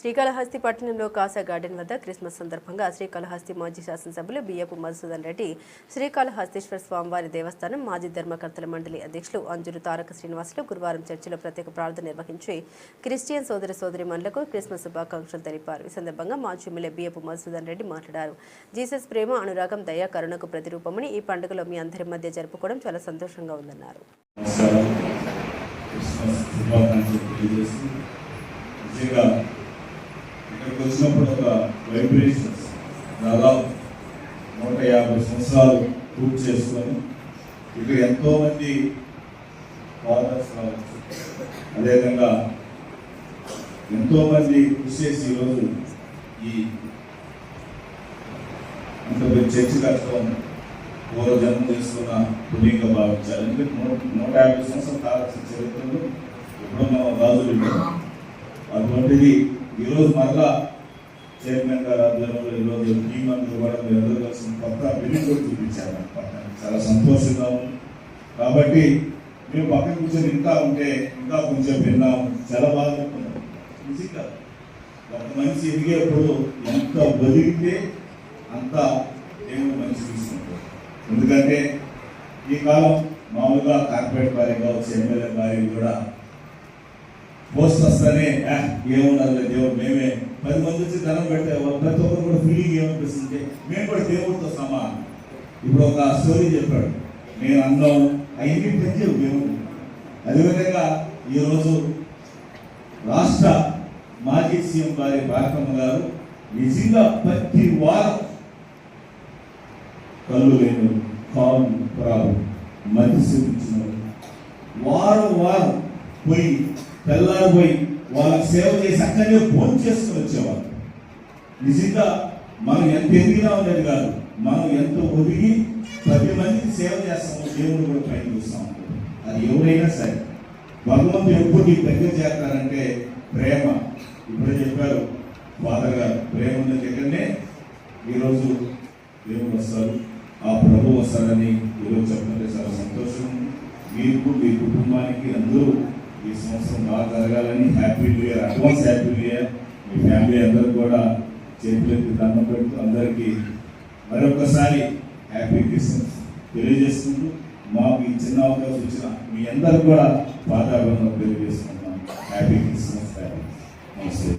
శ్రీకాళహస్తి పట్టణంలో కాసా గార్డెన్ వద్ద క్రిస్మస్ సందర్భంగా శ్రీకాళహస్తి మాజీ శాసనసభ్యులు బియ్యపు మధుసూదన్ రెడ్డి, శ్రీకాళహస్తీశ్వర స్వామివారి దేవస్థానం మాజీ ధర్మకర్తల మండలి అధ్యక్షులు అంజురు తారక శ్రీనివాసులు గురువారం చర్చిలో ప్రత్యేక ప్రార్థన నిర్వహించి క్రిస్టియన్ సోదరీమణులకు క్రిస్మస్ శుభాకాంక్షలు తెలిపారు. ఈ సందర్భంగా మాజీ ఎమ్మెల్యే బియ్యపు మధుసూదన్ రెడ్డి మాట్లాడారు. జీసస్ ప్రేమ, అనురాగం, దయ, కరుణకు ప్రతిరూపమని ఈ పండుగలో మీ అందరి మధ్య జరుపుకోవడం చాలా సంతోషంగా ఉందన్నారు. ఇక్కడికి వచ్చినప్పుడు ఒక వైబ్రేషన్స్ దాదాపు 150 సంవత్సరాలు పూర్తి చేసుకొని ఇక్కడ ఎంతోమంది ఫాదర్స్ రావచ్చు, అదేవిధంగా ఎంతోమంది కృషి చేసి ఈరోజు ఈ అంత చర్చి కట్టడం పూర్వజన్మ చేసుకున్న పుణ్యంగా భావించాలి. ఎందుకంటే 150 సంవత్సరాలు కావాల్సిన చరిత్రలో ఎప్పుడో మనం రాజులు. అటువంటిది ఈరోజు మరలా చైర్మన్ గారు ఆధ్వర్యంలో ఈరోజు టీం అందరూ కూడా మీరందరూ కలిసి కొత్త బిల్డింగ్ కూడా చూపించారు. చాలా సంతోషంగా ఉంది. కాబట్టి మేము పక్కన కూర్చొని ఇంకా ఉంటే ఇంకా కొంచెం విన్నాం, చాలా బాగా చెప్తున్నాం. నిజంగా ఒక మనిషి ఎదిగేప్పుడు ఎంత బదిలితే అంత దేవుడు మనిషి తీసుకుంటారు. ఎందుకంటే ఈ కాలం మామూలుగా కార్పొరేట్ వారికి కావచ్చు, ఎమ్మెల్యే వారికి కూడా పోస్ట్ వస్తానే ఏముండాలి దేవుడు, మేమే 10 మంది వచ్చి ధనం పెట్టే ప్రతి ఒక్కరు కూడా ఫీలింగ్ ఏమనిపిస్తుంది, మేము కూడా దేవుడితో సమానం. ఇప్పుడు ఒక స్టోరీ చెప్పాడు, నేను అన్నం అవన్నీ పెంచావు దేవుడు. అదేవిధంగా ఈరోజు రాష్ట్ర మాజీ సీఎం గారి భారతమ్మ గారు నిజంగా ప్రతి వారం కళ్ళు లేని కాలు ప్రాలు మధ్య చూపించిన వారం పోయి తెల్లారిపోయి వాళ్ళకి సేవ చేసి అక్కడే ఫోన్ చేసుకుని వచ్చేవాళ్ళు. నిజంగా మనం ఎంత ఎదిగినా ఉండేది కాదు, మనం ఎంత ఒదిగి 10 మందికి సేవ చేస్తామో దేవుడు కూడా పైన చూస్తాం. అది ఎవరైనా సరే భగవంతుడు ఎప్పుడు నీకు దగ్గర చేస్తారంటే ప్రేమ. ఇప్పుడే చెప్పారు ఫాదర్ గారు, ప్రేమ ఉన్న దగ్గరనే ఈరోజు దేవుడు వస్తారు, ఆ ప్రభు వస్తారని ఈరోజు చెప్తుంటే చాలా సంతోషం. మీకు మీ కుటుంబానికి అందరూ ఈ సంవత్సరం బాగా జరగాలని happy new year, advance happy new year. మీ ఫ్యామిలీ అందరూ కూడా చేతులెత్తి దండం పెడుతూ అందరికీ మరొకసారి హ్యాపీ క్రిస్మస్ తెలియజేసుకుంటూ మాకు ఈ చిన్న అవకాశం ఇచ్చిన మీ అందరూ కూడా పాదాలను తెలియజేసుకుంటున్నాం. Happy Christmas. నమస్తే.